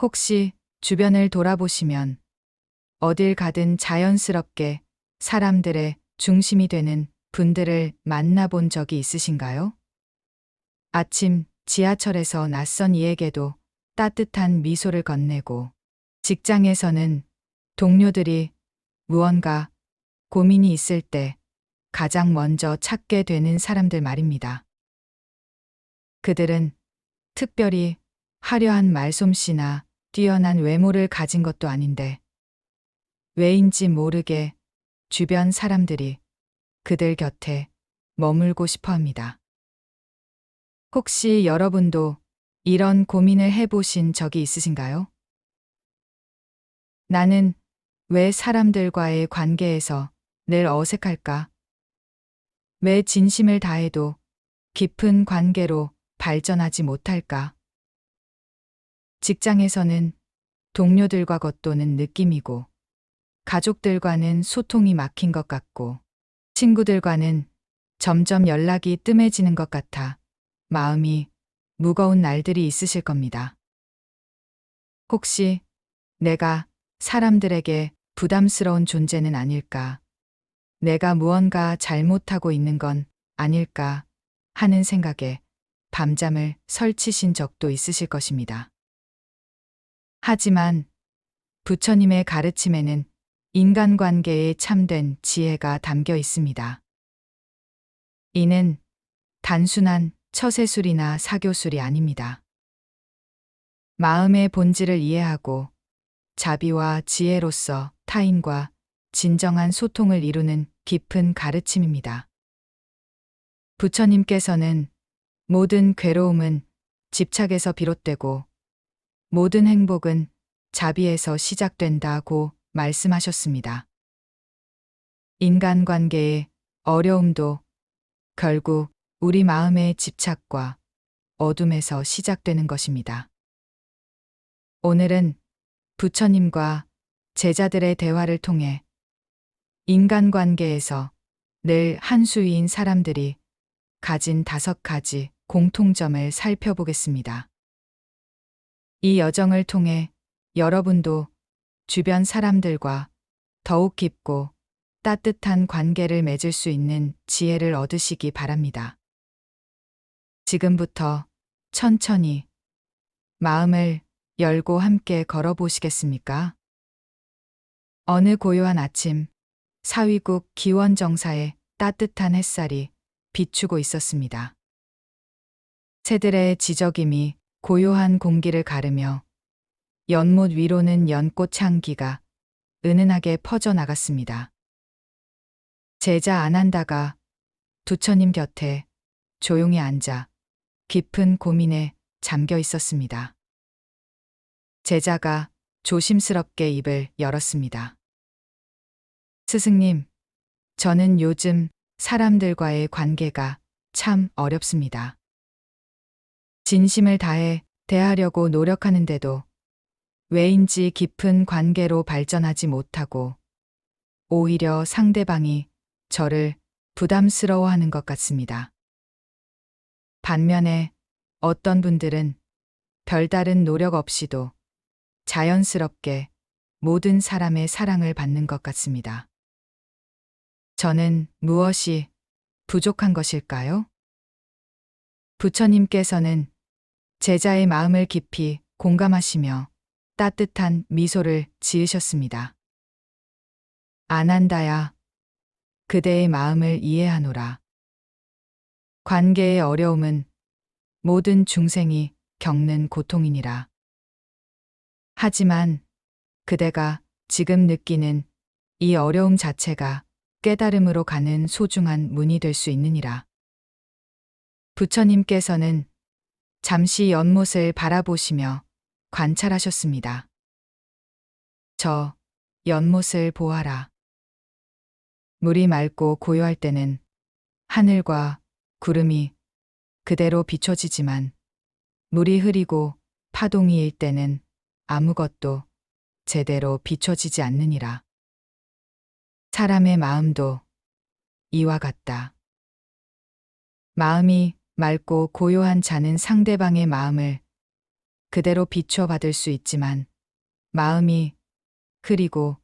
혹시 주변을 돌아보시면 어딜 가든 자연스럽게 사람들의 중심이 되는 분들을 만나본 적이 있으신가요? 아침 지하철에서 낯선 이에게도 따뜻한 미소를 건네고, 직장에서는 동료들이 무언가 고민이 있을 때 가장 먼저 찾게 되는 사람들 말입니다. 그들은 특별히 화려한 말솜씨나 뛰어난 외모를 가진 것도 아닌데, 왜인지 모르게 주변 사람들이 그들 곁에 머물고 싶어 합니다. 혹시 여러분도 이런 고민을 해보신 적이 있으신가요? 나는 왜 사람들과의 관계에서 늘 어색할까? 왜 진심을 다해도 깊은 관계로 발전하지 못할까? 직장에서는 동료들과 겉도는 느낌이고, 가족들과는 소통이 막힌 것 같고, 친구들과는 점점 연락이 뜸해지는 것 같아 마음이 무거운 날들이 있으실 겁니다. 혹시 내가 사람들에게 부담스러운 존재는 아닐까? 내가 무언가 잘못하고 있는 건 아닐까 하는 생각에 밤잠을 설치신 적도 있으실 것입니다. 하지만 부처님의 가르침에는 인간관계에 참된 지혜가 담겨 있습니다. 이는 단순한 처세술이나 사교술이 아닙니다. 마음의 본질을 이해하고 자비와 지혜로서 타인과 진정한 소통을 이루는 깊은 가르침입니다. 부처님께서는 모든 괴로움은 집착에서 비롯되고 모든 행복은 자비에서 시작된다고 말씀하셨습니다. 인간관계의 어려움도 결국 우리 마음의 집착과 어둠에서 시작되는 것입니다. 오늘은 부처님과 제자들의 대화를 통해 인간관계에서 늘 한수위인 사람들이 가진 5가지 공통점을 살펴보겠습니다. 이 여정을 통해 여러분도 주변 사람들과 더욱 깊고 따뜻한 관계를 맺을 수 있는 지혜를 얻으시기 바랍니다. 지금부터 천천히 마음을 열고 함께 걸어보시겠습니까? 어느 고요한 아침, 사위국 기원정사에 따뜻한 햇살이 비추고 있었습니다. 새들의 지저귐이 고요한 공기를 가르며 연못 위로는 연꽃 향기가 은은하게 퍼져나갔습니다. 제자 아난다가 부처님 곁에 조용히 앉아 깊은 고민에 잠겨 있었습니다. 제자가 조심스럽게 입을 열었습니다. 스승님, 저는 요즘 사람들과의 관계가 참 어렵습니다. 진심을 다해 대하려고 노력하는데도 왜인지 깊은 관계로 발전하지 못하고 오히려 상대방이 저를 부담스러워하는 것 같습니다. 반면에 어떤 분들은 별다른 노력 없이도 자연스럽게 모든 사람의 사랑을 받는 것 같습니다. 저는 무엇이 부족한 것일까요? 부처님께서는 제자의 마음을 깊이 공감하시며 따뜻한 미소를 지으셨습니다. 아난다야, 그대의 마음을 이해하노라. 관계의 어려움은 모든 중생이 겪는 고통이니라. 하지만 그대가 지금 느끼는 이 어려움 자체가 깨달음으로 가는 소중한 문이 될 수 있느니라. 부처님께서는 잠시 연못을 바라보시며 관찰하셨습니다. 저 연못을 보아라. 물이 맑고 고요할 때는 하늘과 구름이 그대로 비춰지지만 물이 흐리고 파동이 일 때는 아무것도 제대로 비춰지지 않느니라. 사람의 마음도 이와 같다. 마음이 맑고 고요한 자는 상대방의 마음을 그대로 비춰받을 수 있지만 마음이 흐리고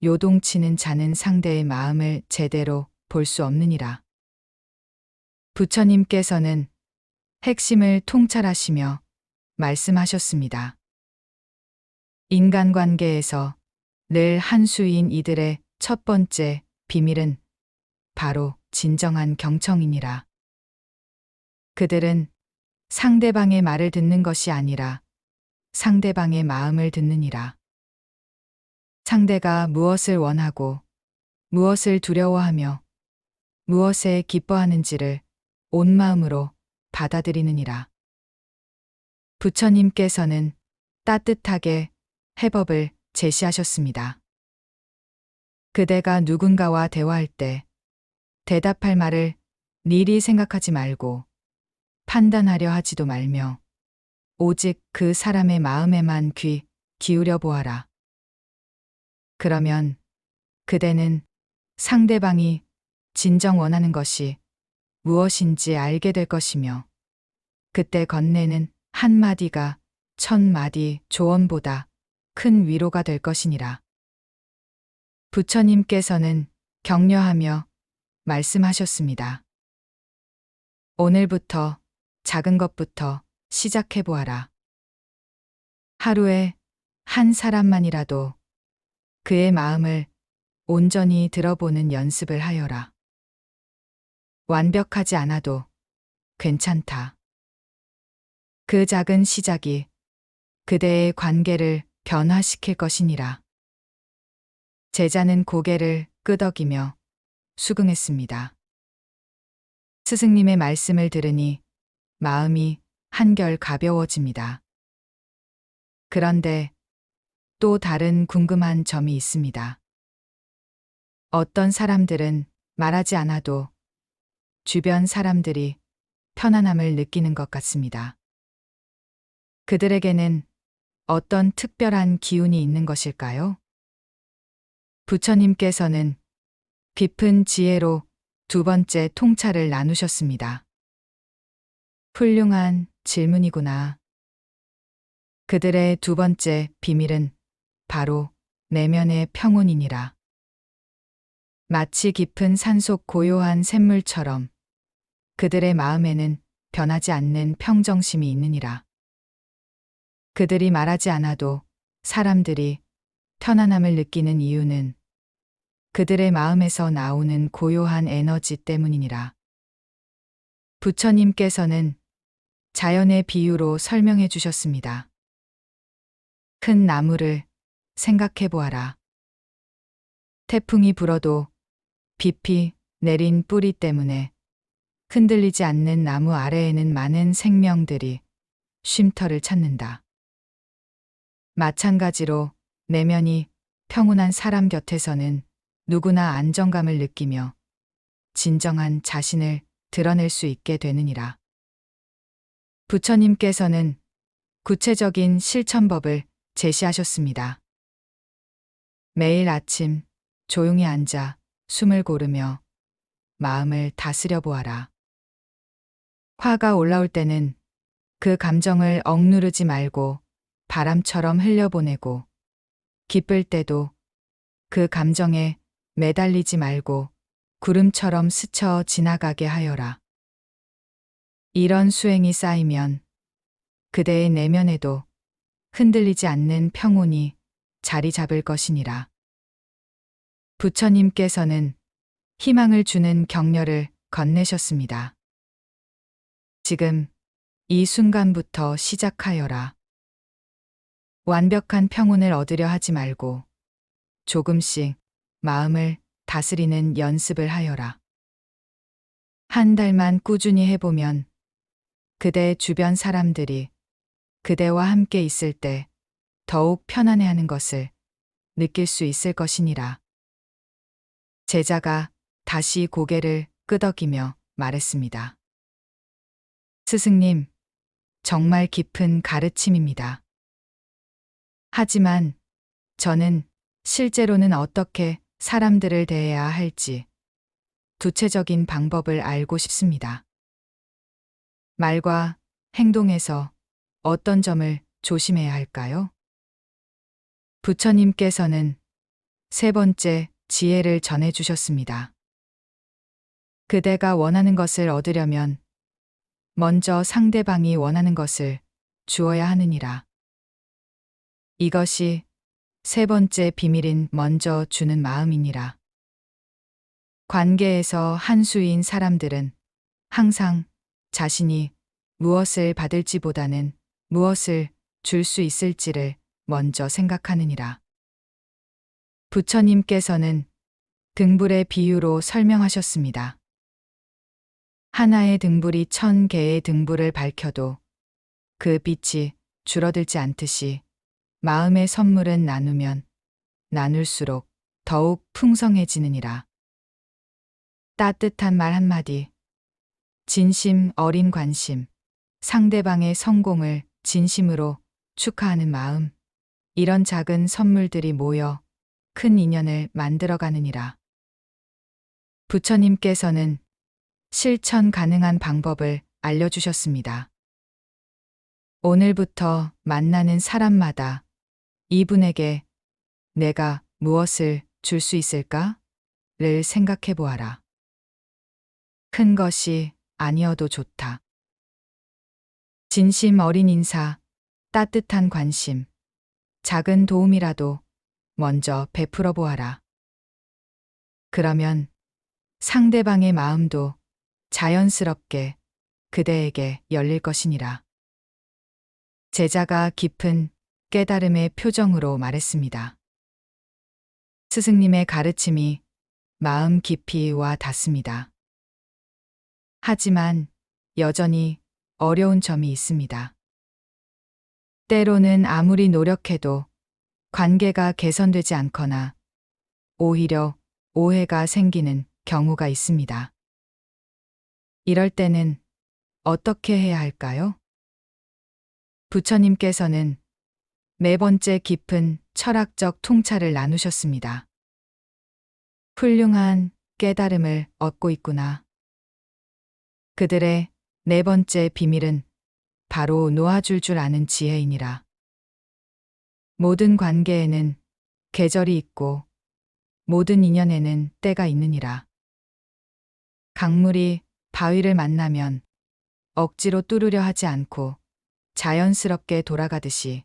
요동치는 자는 상대의 마음을 제대로 볼 수 없느니라. 부처님께서는 핵심을 통찰하시며 말씀하셨습니다. 인간관계에서 늘 한수인 이들의 첫 번째 비밀은 바로 진정한 경청이니라. 그들은 상대방의 말을 듣는 것이 아니라 상대방의 마음을 듣느니라. 상대가 무엇을 원하고 무엇을 두려워하며 무엇에 기뻐하는지를 온 마음으로 받아들이느니라. 부처님께서는 따뜻하게 해법을 제시하셨습니다. 그대가 누군가와 대화할 때 대답할 말을 미리 생각하지 말고 판단하려 하지도 말며 오직 그 사람의 마음에만 귀 기울여 보아라. 그러면 그대는 상대방이 진정 원하는 것이 무엇인지 알게 될 것이며 그때 건네는 한마디가 1000마디 조언보다 큰 위로가 될 것이니라. 부처님께서는 격려하며 말씀하셨습니다. 오늘부터 작은 것부터 시작해 보아라. 하루에 한 사람만이라도 그의 마음을 온전히 들어보는 연습을 하여라. 완벽하지 않아도 괜찮다. 그 작은 시작이 그대의 관계를 변화시킬 것이니라. 제자는 고개를 끄덕이며 수긍했습니다. 스승님의 말씀을 들으니 마음이 한결 가벼워집니다. 그런데 또 다른 궁금한 점이 있습니다. 어떤 사람들은 말하지 않아도 주변 사람들이 편안함을 느끼는 것 같습니다. 그들에게는 어떤 특별한 기운이 있는 것일까요? 부처님께서는 깊은 지혜로 두 번째 통찰을 나누셨습니다. 훌륭한 질문이구나. 그들의 두 번째 비밀은 바로 내면의 평온이니라. 마치 깊은 산속 고요한 샘물처럼 그들의 마음에는 변하지 않는 평정심이 있느니라. 그들이 말하지 않아도 사람들이 편안함을 느끼는 이유는 그들의 마음에서 나오는 고요한 에너지 때문이니라. 부처님께서는 자연의 비유로 설명해 주셨습니다. 큰 나무를 생각해 보아라. 태풍이 불어도 깊이 내린 뿌리 때문에 흔들리지 않는 나무 아래에는 많은 생명들이 쉼터를 찾는다. 마찬가지로 내면이 평온한 사람 곁에서는 누구나 안정감을 느끼며 진정한 자신을 드러낼 수 있게 되느니라. 부처님께서는 구체적인 실천법을 제시하셨습니다. 매일 아침 조용히 앉아 숨을 고르며 마음을 다스려 보아라. 화가 올라올 때는 그 감정을 억누르지 말고 바람처럼 흘려보내고, 기쁠 때도 그 감정에 매달리지 말고 구름처럼 스쳐 지나가게 하여라. 이런 수행이 쌓이면 그대의 내면에도 흔들리지 않는 평온이 자리 잡을 것이니라. 부처님께서는 희망을 주는 격려를 건네셨습니다. 지금 이 순간부터 시작하여라. 완벽한 평온을 얻으려 하지 말고 조금씩 마음을 다스리는 연습을 하여라. 한 달만 꾸준히 해보면 그대 주변 사람들이 그대와 함께 있을 때 더욱 편안해하는 것을 느낄 수 있을 것이니라. 제자가 다시 고개를 끄덕이며 말했습니다. 스승님, 정말 깊은 가르침입니다. 하지만 저는 실제로는 어떻게 사람들을 대해야 할지 구체적인 방법을 알고 싶습니다. 말과 행동에서 어떤 점을 조심해야 할까요? 부처님께서는 세 번째 지혜를 전해 주셨습니다. 그대가 원하는 것을 얻으려면 먼저 상대방이 원하는 것을 주어야 하느니라. 이것이 세 번째 비밀인 먼저 주는 마음이니라. 관계에서 한수인 사람들은 항상 자신이 무엇을 받을지보다는 무엇을 줄 수 있을지를 먼저 생각하느니라. 부처님께서는 등불의 비유로 설명하셨습니다. 하나의 등불이 1000개의 등불을 밝혀도 그 빛이 줄어들지 않듯이 마음의 선물은 나누면 나눌수록 더욱 풍성해지느니라. 따뜻한 말 한마디, 진심 어린 관심, 상대방의 성공을 진심으로 축하하는 마음, 이런 작은 선물들이 모여 큰 인연을 만들어가느니라. 부처님께서는 실천 가능한 방법을 알려주셨습니다. 오늘부터 만나는 사람마다 이분에게 내가 무엇을 줄 수 있을까? 를 생각해 보아라. 큰 것이 아니어도 좋다. 진심 어린 인사, 따뜻한 관심, 작은 도움이라도 먼저 베풀어 보아라. 그러면 상대방의 마음도 자연스럽게 그대에게 열릴 것이니라. 제자가 깊은 깨달음의 표정으로 말했습니다. 스승님의 가르침이 마음 깊이 와 닿습니다. 하지만 여전히 어려운 점이 있습니다. 때로는 아무리 노력해도 관계가 개선되지 않거나 오히려 오해가 생기는 경우가 있습니다. 이럴 때는 어떻게 해야 할까요? 부처님께서는 네 번째 깊은 철학적 통찰을 나누셨습니다. 훌륭한 깨달음을 얻고 있구나. 그들의 네 번째 비밀은 바로 놓아줄 줄 아는 지혜이니라. 모든 관계에는 계절이 있고 모든 인연에는 때가 있느니라. 강물이 바위를 만나면 억지로 뚫으려 하지 않고 자연스럽게 돌아가듯이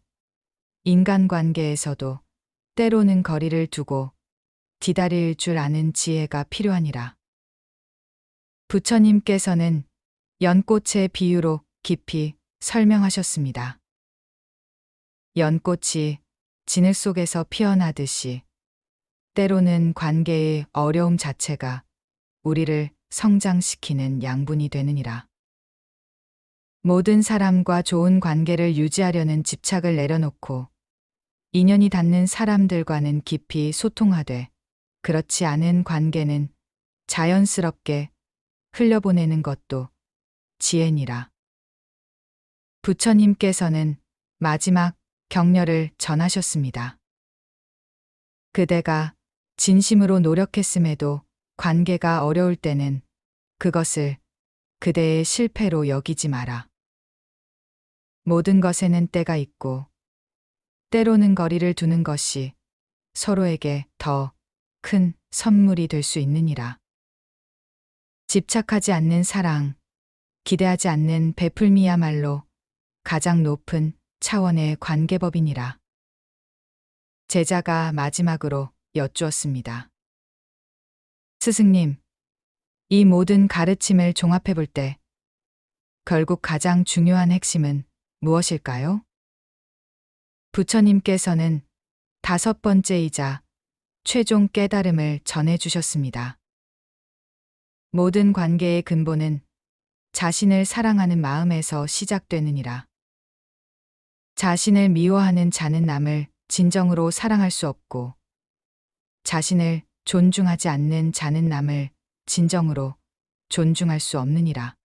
인간관계에서도 때로는 거리를 두고 기다릴 줄 아는 지혜가 필요하니라. 부처님께서는 연꽃의 비유로 깊이 설명하셨습니다. 연꽃이 진흙 속에서 피어나듯이 때로는 관계의 어려움 자체가 우리를 성장시키는 양분이 되느니라. 모든 사람과 좋은 관계를 유지하려는 집착을 내려놓고 인연이 닿는 사람들과는 깊이 소통하되 그렇지 않은 관계는 자연스럽게 흘려보내는 것도 지혜니라. 부처님께서는 마지막 격려를 전하셨습니다. 그대가 진심으로 노력했음에도 관계가 어려울 때는 그것을 그대의 실패로 여기지 마라. 모든 것에는 때가 있고 때로는 거리를 두는 것이 서로에게 더 큰 선물이 될 수 있느니라. 집착하지 않는 사랑, 기대하지 않는 베풀미야말로 가장 높은 차원의 관계법이니라. 제자가 마지막으로 여쭈었습니다. 스승님, 이 모든 가르침을 종합해 볼 때 결국 가장 중요한 핵심은 무엇일까요? 부처님께서는 다섯 번째이자 최종 깨달음을 전해 주셨습니다. 모든 관계의 근본은 자신을 사랑하는 마음에서 시작되느니라. 자신을 미워하는 자는 남을 진정으로 사랑할 수 없고 자신을 존중하지 않는 자는 남을 진정으로 존중할 수 없느니라.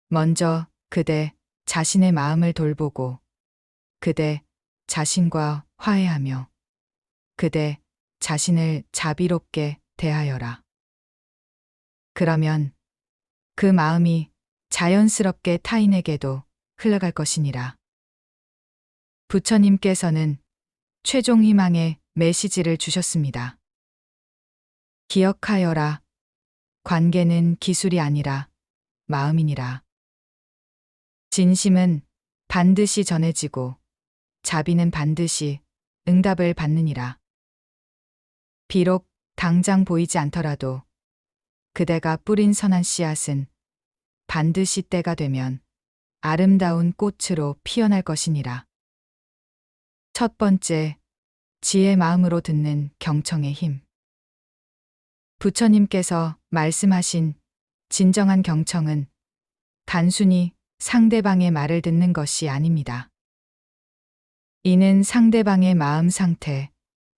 먼저 그대 자신의 마음을 돌보고 그대 자신과 화해하며 그대 자신을 자비롭게 대하여라. 그러면 그 마음이 자연스럽게 타인에게도 흘러갈 것이니라. 부처님께서는 최종 희망의 메시지를 주셨습니다. 기억하여라. 관계는 기술이 아니라 마음이니라. 진심은 반드시 전해지고 자비는 반드시 응답을 받느니라. 비록 당장 보이지 않더라도 그대가 뿌린 선한 씨앗은 반드시 때가 되면 아름다운 꽃으로 피어날 것이니라. 첫 번째, 지혜 마음으로 듣는 경청의 힘. 부처님께서 말씀하신 진정한 경청은 단순히 상대방의 말을 듣는 것이 아닙니다. 이는 상대방의 마음 상태,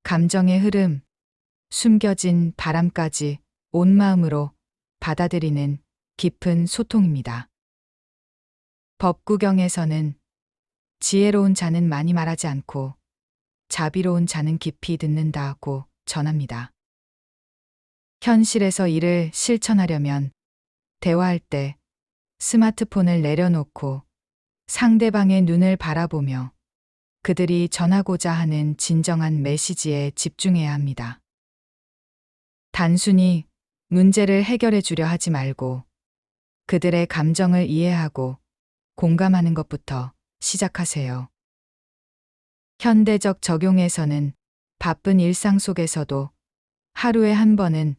감정의 흐름, 숨겨진 바람까지 온 마음으로 받아들이는 깊은 소통입니다. 법구경에서는 지혜로운 자는 많이 말하지 않고 자비로운 자는 깊이 듣는다고 전합니다. 현실에서 이를 실천하려면 대화할 때 스마트폰을 내려놓고 상대방의 눈을 바라보며 그들이 전하고자 하는 진정한 메시지에 집중해야 합니다. 단순히 문제를 해결해 주려 하지 말고 그들의 감정을 이해하고 공감하는 것부터 시작하세요. 현대적 적용에서는 바쁜 일상 속에서도 하루에 한 번은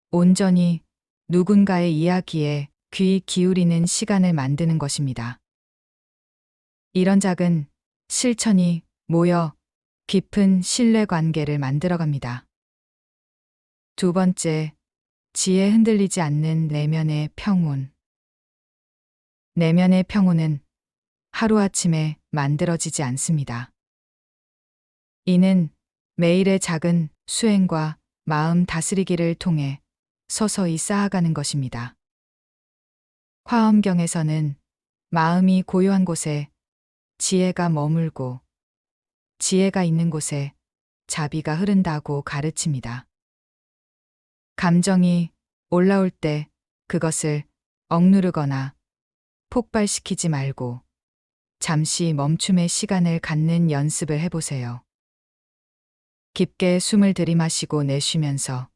온전히 누군가의 이야기에 귀 기울이는 시간을 만드는 것입니다. 이런 작은 실천이 모여 깊은 신뢰 관계를 만들어갑니다. 두 번째, 지혜 흔들리지 않는 내면의 평온. 내면의 평온은 하루아침에 만들어지지 않습니다. 이는 매일의 작은 수행과 마음 다스리기를 통해 서서히 쌓아가는 것입니다. 화엄경에서는 마음이 고요한 곳에 지혜가 머물고 지혜가 있는 곳에 자비가 흐른다고 가르칩니다. 감정이 올라올 때 그것을 억누르거나 폭발시키지 말고 잠시 멈춤의 시간을 갖는 연습을 해보세요. 깊게 숨을 들이마시고 내쉬면서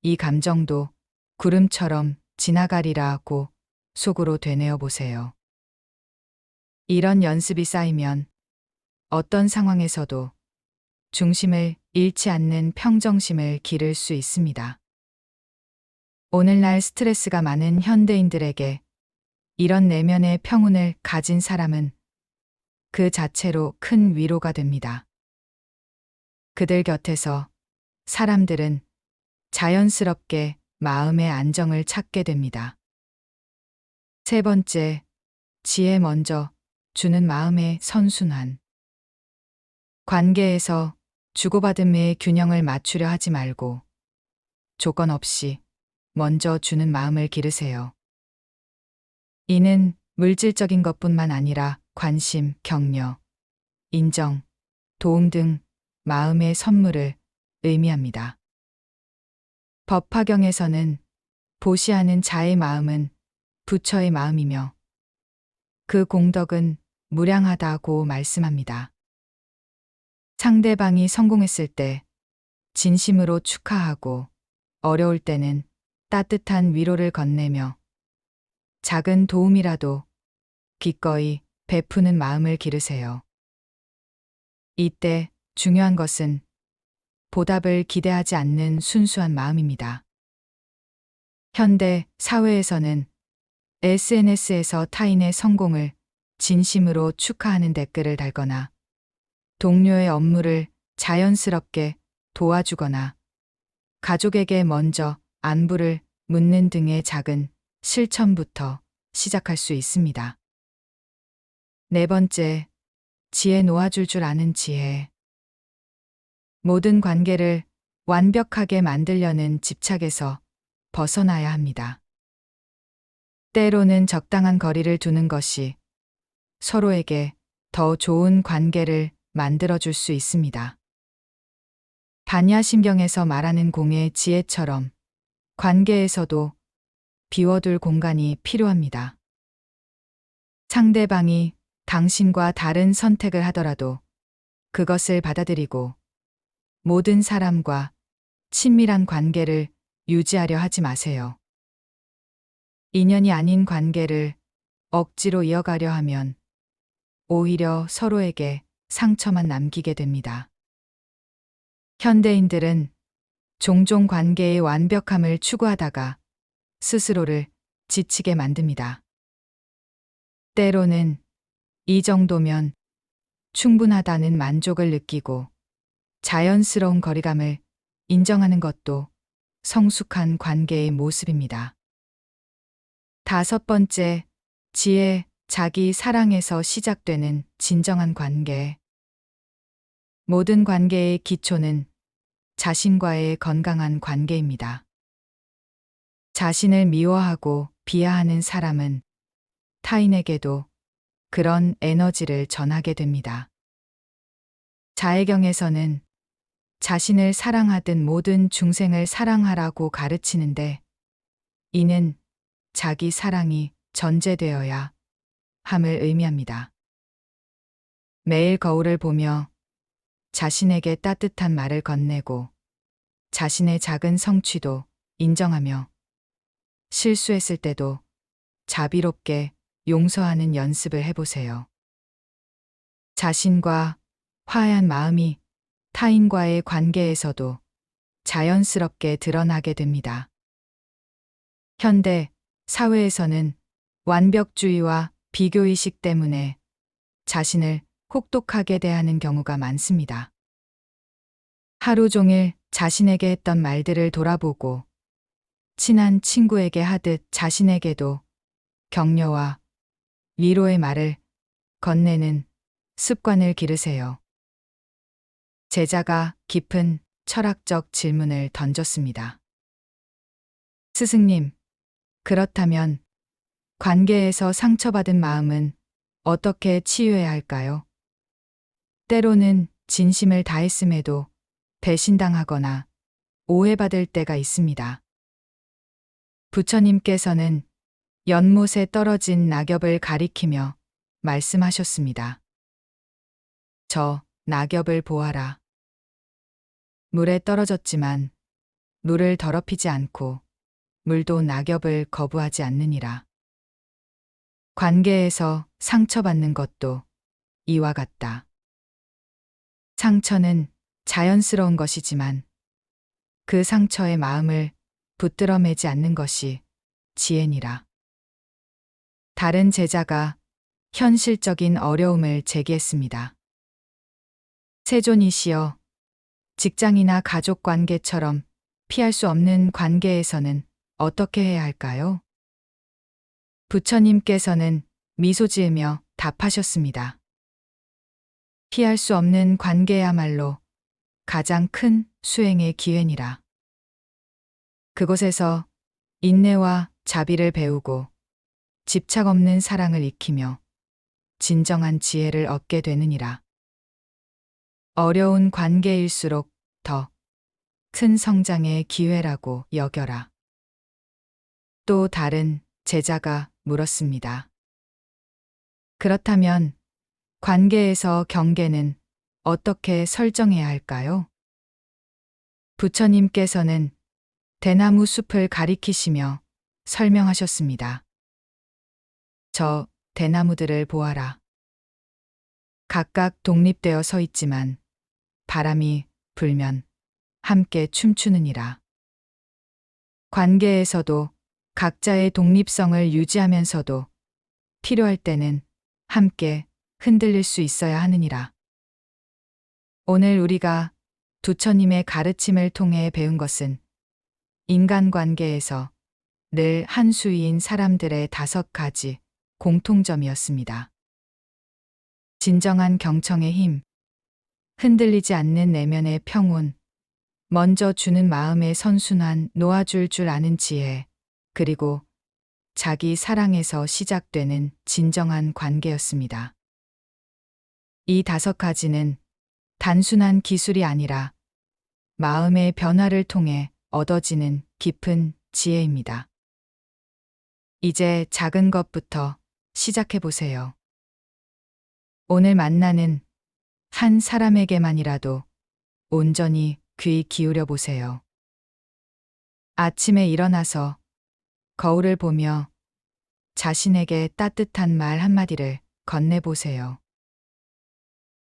이 감정도 구름처럼 지나가리라고 속으로 되뇌어 보세요. 이런 연습이 쌓이면 어떤 상황에서도 중심을 잃지 않는 평정심을 기를 수 있습니다. 오늘날 스트레스가 많은 현대인들에게 이런 내면의 평온을 가진 사람은 그 자체로 큰 위로가 됩니다. 그들 곁에서 사람들은 자연스럽게 마음의 안정을 찾게 됩니다. 세 번째, 지혜 먼저 주는 마음의 선순환. 관계에서 주고받음의 균형을 맞추려 하지 말고 조건 없이 먼저 주는 마음을 기르세요. 이는 물질적인 것뿐만 아니라 관심, 격려, 인정, 도움 등 마음의 선물을 의미합니다. 법화경에서는 보시하는 자의 마음은 부처의 마음이며 그 공덕은 무량하다고 말씀합니다. 상대방이 성공했을 때 진심으로 축하하고 어려울 때는 따뜻한 위로를 건네며 작은 도움이라도 기꺼이 베푸는 마음을 기르세요. 이때 중요한 것은 보답을 기대하지 않는 순수한 마음입니다. 현대 사회에서는 SNS에서 타인의 성공을 진심으로 축하하는 댓글을 달거나 동료의 업무를 자연스럽게 도와주거나 가족에게 먼저 안부를 묻는 등의 작은 실천부터 시작할 수 있습니다. 네 번째, 지혜 놓아줄 줄 아는 지혜. 모든 관계를 완벽하게 만들려는 집착에서 벗어나야 합니다. 때로는 적당한 거리를 두는 것이 서로에게 더 좋은 관계를 만들어줄 수 있습니다. 반야심경에서 말하는 공의 지혜처럼 관계에서도 비워둘 공간이 필요합니다. 상대방이 당신과 다른 선택을 하더라도 그것을 받아들이고 모든 사람과 친밀한 관계를 유지하려 하지 마세요. 인연이 아닌 관계를 억지로 이어가려 하면 오히려 서로에게 상처만 남기게 됩니다. 현대인들은 종종 관계의 완벽함을 추구하다가 스스로를 지치게 만듭니다. 때로는 이 정도면 충분하다는 만족을 느끼고 자연스러운 거리감을 인정하는 것도 성숙한 관계의 모습입니다. 다섯 번째, 지혜, 자기 사랑에서 시작되는 진정한 관계. 모든 관계의 기초는 자신과의 건강한 관계입니다. 자신을 미워하고 비하하는 사람은 타인에게도 그런 에너지를 전하게 됩니다. 자애경에서는 자신을 사랑하듯 모든 중생을 사랑하라고 가르치는데 이는 자기 사랑이 전제되어야 함을 의미합니다. 매일 거울을 보며 자신에게 따뜻한 말을 건네고 자신의 작은 성취도 인정하며 실수했을 때도 자비롭게 용서하는 연습을 해보세요. 자신과 화해한 마음이 타인과의 관계에서도 자연스럽게 드러나게 됩니다. 현대 사회에서는 완벽주의와 비교의식 때문에 자신을 혹독하게 대하는 경우가 많습니다. 하루 종일 자신에게 했던 말들을 돌아보고 친한 친구에게 하듯 자신에게도 격려와 위로의 말을 건네는 습관을 기르세요. 제자가 깊은 철학적 질문을 던졌습니다. 스승님, 그렇다면 관계에서 상처받은 마음은 어떻게 치유해야 할까요? 때로는 진심을 다했음에도 배신당하거나 오해받을 때가 있습니다. 부처님께서는 연못에 떨어진 낙엽을 가리키며 말씀하셨습니다. 저 낙엽을 보아라. 물에 떨어졌지만 물을 더럽히지 않고 물도 낙엽을 거부하지 않느니라. 관계에서 상처받는 것도 이와 같다. 상처는 자연스러운 것이지만 그 상처의 마음을 붙들어 매지 않는 것이 지혜니라. 다른 제자가 현실적인 어려움을 제기했습니다. 세존이시여, 직장이나 가족 관계처럼 피할 수 없는 관계에서는 어떻게 해야 할까요? 부처님께서는 미소 지으며 답하셨습니다. 피할 수 없는 관계야말로 가장 큰 수행의 기회니라. 그곳에서 인내와 자비를 배우고 집착 없는 사랑을 익히며 진정한 지혜를 얻게 되느니라. 어려운 관계일수록 더 큰 성장의 기회라고 여겨라. 또 다른 제자가 물었습니다. 그렇다면 관계에서 경계는 어떻게 설정해야 할까요? 부처님께서는 대나무 숲을 가리키시며 설명하셨습니다. 저 대나무들을 보아라. 각각 독립되어 서 있지만 바람이 불면 함께 춤추느니라. 관계에서도 각자의 독립성을 유지하면서도 필요할 때는 함께 흔들릴 수 있어야 하느니라. 오늘 우리가 부처님의 가르침을 통해 배운 것은 인간관계에서 늘 한수위인 사람들의 5가지 공통점이었습니다. 진정한 경청의 힘, 흔들리지 않는 내면의 평온, 먼저 주는 마음의 선순환, 놓아줄 줄 아는 지혜, 그리고 자기 사랑에서 시작되는 진정한 관계였습니다. 이 5가지는 단순한 기술이 아니라 마음의 변화를 통해 얻어지는 깊은 지혜입니다. 이제 작은 것부터 시작해 보세요. 오늘 만나는 한 사람에게만이라도 온전히 귀 기울여 보세요. 아침에 일어나서 거울을 보며 자신에게 따뜻한 말 한마디를 건네보세요.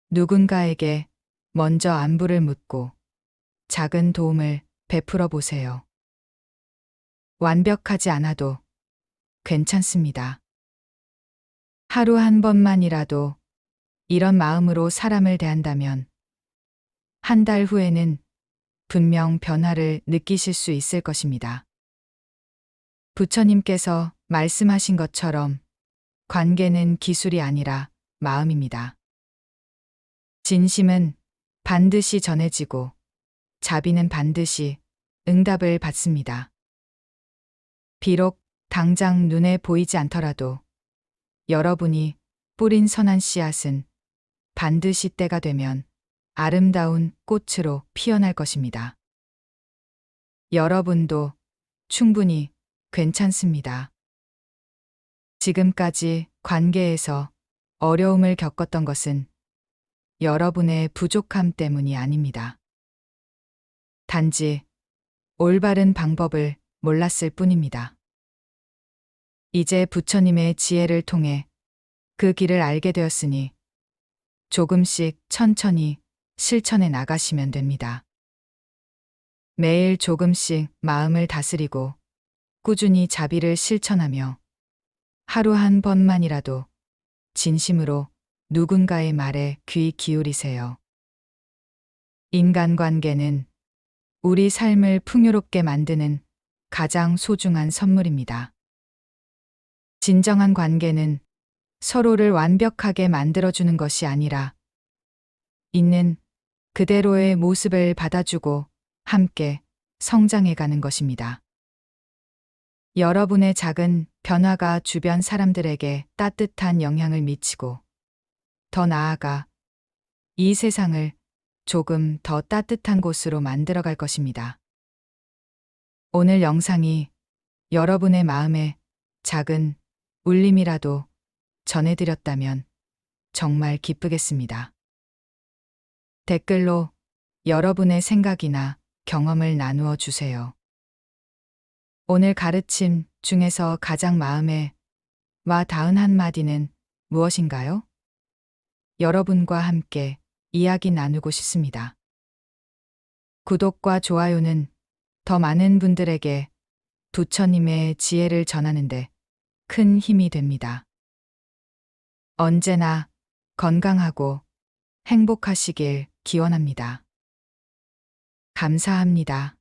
누군가에게 먼저 안부를 묻고 작은 도움을 베풀어 보세요. 완벽하지 않아도 괜찮습니다. 하루 한 번만이라도 이런 마음으로 사람을 대한다면 한 달 후에는 분명 변화를 느끼실 수 있을 것입니다. 부처님께서 말씀하신 것처럼 관계는 기술이 아니라 마음입니다. 진심은 반드시 전해지고 자비는 반드시 응답을 받습니다. 비록 당장 눈에 보이지 않더라도 여러분이 뿌린 선한 씨앗은 반드시 때가 되면 아름다운 꽃으로 피어날 것입니다. 여러분도 충분히 괜찮습니다. 지금까지 관계에서 어려움을 겪었던 것은 여러분의 부족함 때문이 아닙니다. 단지 올바른 방법을 몰랐을 뿐입니다. 이제 부처님의 지혜를 통해 그 길을 알게 되었으니 조금씩 천천히 실천해 나가시면 됩니다. 매일 조금씩 마음을 다스리고 꾸준히 자비를 실천하며 하루 한 번만이라도 진심으로 누군가의 말에 귀 기울이세요. 인간관계는 우리 삶을 풍요롭게 만드는 가장 소중한 선물입니다. 진정한 관계는 서로를 완벽하게 만들어주는 것이 아니라 있는 그대로의 모습을 받아주고 함께 성장해가는 것입니다. 여러분의 작은 변화가 주변 사람들에게 따뜻한 영향을 미치고 더 나아가 이 세상을 조금 더 따뜻한 곳으로 만들어갈 것입니다. 오늘 영상이 여러분의 마음에 작은 울림이라도 전해드렸다면 정말 기쁘겠습니다. 댓글로 여러분의 생각이나 경험을 나누어 주세요. 오늘 가르침 중에서 가장 마음에 와 닿은 한마디는 무엇인가요? 여러분과 함께 이야기 나누고 싶습니다. 구독과 좋아요는 더 많은 분들에게 부처님의 지혜를 전하는데 큰 힘이 됩니다. 언제나 건강하고 행복하시길 기원합니다. 감사합니다.